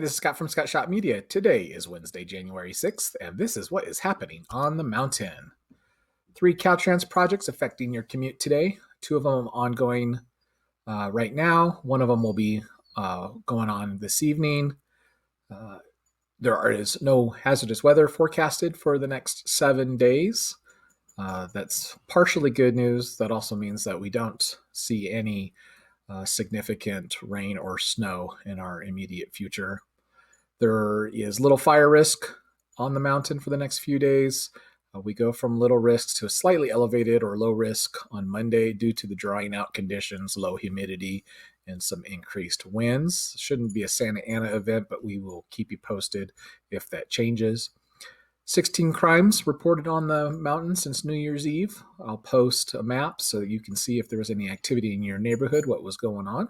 this is Scott from Scott Shop Media. Today is Wednesday, January 6th, and this is what is happening on the mountain. 3 CalTrans projects affecting your commute today. 2 of them ongoing right now. 1 of them will be going on this evening. There is no hazardous weather forecasted for the next 7 days. That's partially good news. That also means that we don't see any significant rain or snow in our immediate future. There is little fire risk on the mountain for the next few days. We go from little risk to a slightly elevated or low risk on Monday due to the drying out conditions, low humidity, and some increased winds. Shouldn't be a Santa Ana event, but we will keep you posted if that changes. 16 crimes reported on the mountain since New Year's Eve. I'll post a map so that you can see if there was any activity in your neighborhood, what was going on.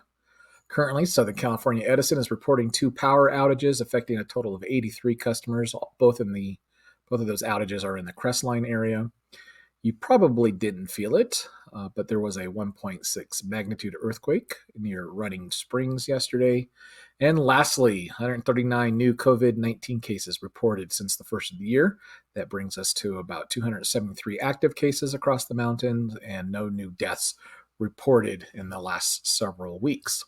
Currently, Southern California Edison is reporting 2 power outages affecting a total of 83 customers. Both of those outages are in the Crestline area. You probably didn't feel it, but there was a 1.6 magnitude earthquake near Running Springs yesterday. And lastly, 139 new COVID-19 cases reported since the first of the year. That brings us to about 273 active cases across the mountains and no new deaths reported in the last several weeks.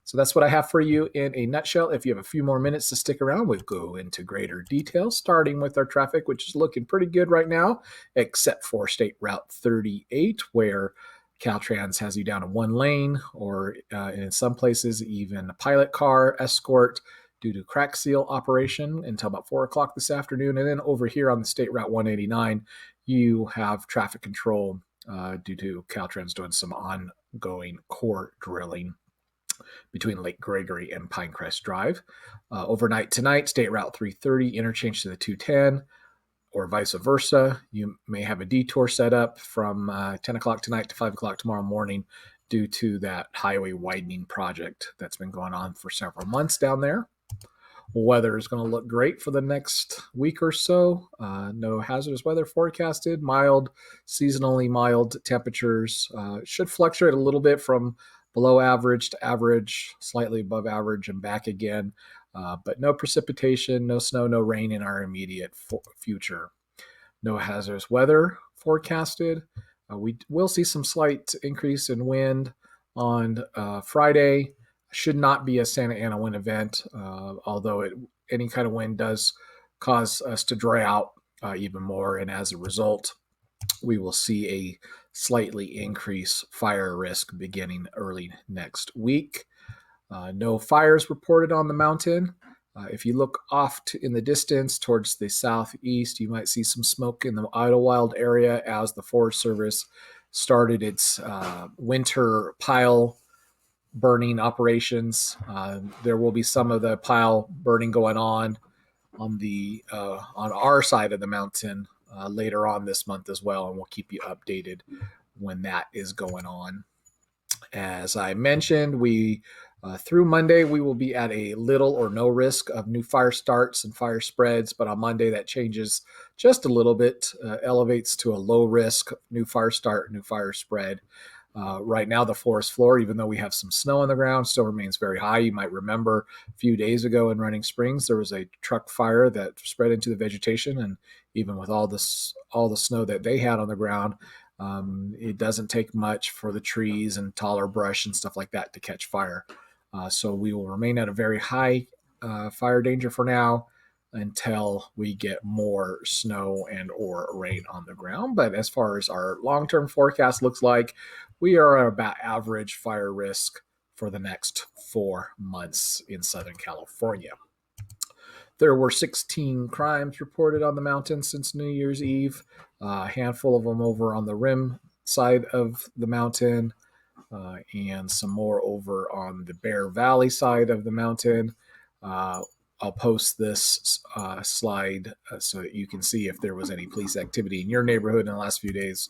So that's what I have for you in a nutshell. If you have a few more minutes to stick around, we'll go into greater detail, starting with our traffic, which is looking pretty good right now, except for State Route 38, where CalTrans has you down to 1 lane, or in some places, even a pilot car escort due to crack seal operation until about 4 o'clock this afternoon. And then over here on the State Route 189, you have traffic control due to CalTrans doing some ongoing core drilling between Lake Gregory and Pinecrest Drive. Overnight tonight, State Route 330 interchange to the 210, or vice versa. You may have a detour set up from 10 o'clock tonight to 5 o'clock tomorrow morning due to that highway widening project that's been going on for several months down there. Weather is going to look great for the next week or so. No hazardous weather forecasted. Mild, seasonally mild temperatures. Should fluctuate a little bit from below average to average, slightly above average, and back again. But no precipitation, no snow, no rain in our immediate future. No hazardous weather forecasted. We will see some slight increase in wind on Friday. Should not be a Santa Ana wind event, although any kind of wind does cause us to dry out even more. And as a result, we will see a slightly increased fire risk beginning early next week. No fires reported on the mountain. If you look off in the distance towards the southeast, you might see some smoke in the Idyllwild area as the Forest Service started its winter pile burning operations. There will be some of the pile burning going on our side of the mountain later on this month as well, and we'll keep you updated when that is going on. As I mentioned, through Monday, we will be at a little or no risk of new fire starts and fire spreads, but on Monday that changes just a little bit, elevates to a low risk, new fire start, new fire spread. Right now, the forest floor, even though we have some snow on the ground, still remains very high. You might remember a few days ago in Running Springs, there was a truck fire that spread into the vegetation, and even with all the snow that they had on the ground, it doesn't take much for the trees and taller brush and stuff like that to catch fire. So we will remain at a very high fire danger for now until we get more snow and or rain on the ground. But as far as our long-term forecast looks like, we are at about average fire risk for the next 4 months in Southern California. There were 16 crimes reported on the mountain since New Year's Eve, a handful of them over on the rim side of the mountain, and some more over on the Bear Valley side of the mountain. I'll post this slide so that you can see if there was any police activity in your neighborhood in the last few days,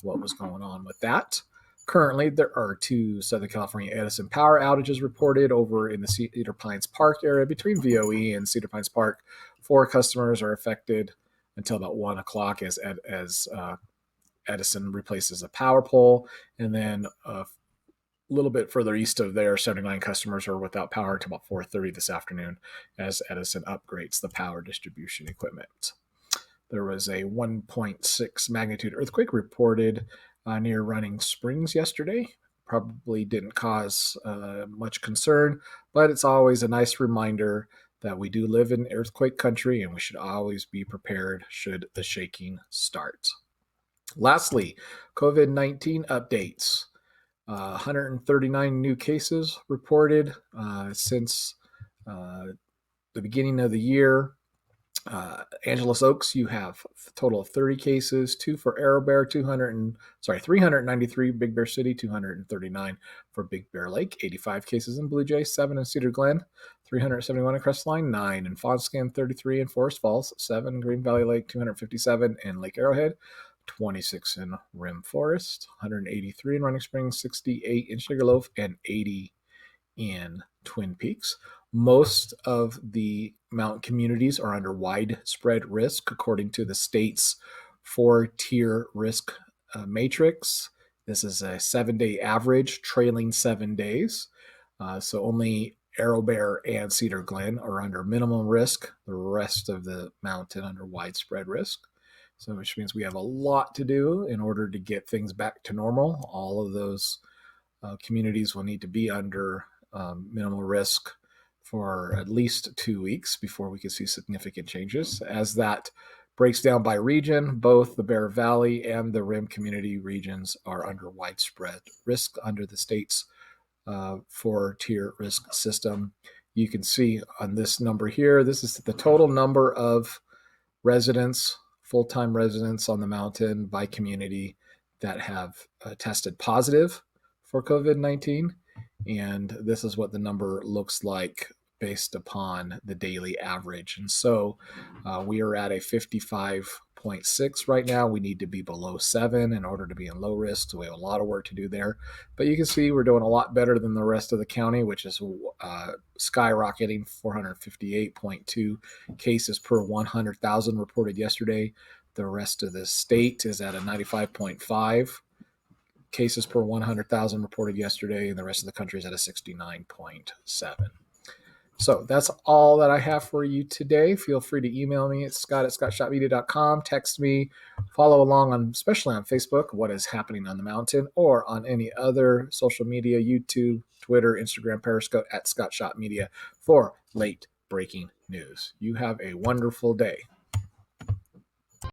what was going on with that. Currently, there are 2 Southern California Edison power outages reported over in the Cedar Pines Park area between VOE and Cedar Pines Park. 4 customers are affected until about 1 o'clock as Edison replaces a power pole, and then little bit further east of there, 79 customers are without power until about 4:30 this afternoon as Edison upgrades the power distribution equipment. There was a 1.6 magnitude earthquake reported near Running Springs yesterday. Probably didn't cause much concern, but it's always a nice reminder that we do live in earthquake country and we should always be prepared should the shaking start. Lastly, COVID-19 updates. 139 new cases reported since the beginning of the year. Angeles Oaks, you have a total of 30 cases, 2 for Arrow Bear, 393 Big Bear City, 239 for Big Bear Lake, 85 cases in Blue Jay, 7 in Cedar Glen, 371 in Crestline, 9 in Fawnscan, 33 in Forest Falls, 7 in Green Valley Lake, 257 in Lake Arrowhead, 26 in Rim Forest, 183 in Running Springs, 68 in Sugarloaf, and 80 in Twin Peaks. Most of the mountain communities are under widespread risk according to the state's 4-tier risk matrix. This is a 7-day average trailing 7 days. So only Arrow Bear and Cedar Glen are under minimum risk. The rest of the mountain under widespread risk. So which means we have a lot to do in order to get things back to normal. All of those communities will need to be under minimal risk for at least 2 weeks before we can see significant changes. As that breaks down by region, both the Bear Valley and the Rim community regions are under widespread risk under the state's 4-tier risk system. You can see on this number here, this is the total number of residents, full-time residents on the mountain by community that have tested positive for COVID-19. And this is what the number looks like based upon the daily average. And so we are at a 55.6 right now. We need to be below 7 in order to be in low risk. So we have a lot of work to do there. But you can see we're doing a lot better than the rest of the county, which is skyrocketing, 458.2 cases per 100,000 reported yesterday. The rest of the state is at a 95.5 cases per 100,000 reported yesterday, and the rest of the country is at a 69.7. So that's all that I have for you today. Feel free to email me at scott@scottshotmedia.com, text me, follow along on, especially on Facebook, what is happening on the mountain, or on any other social media, YouTube, Twitter, Instagram, Periscope, @ScottShotMedia for late breaking news. You have a wonderful day.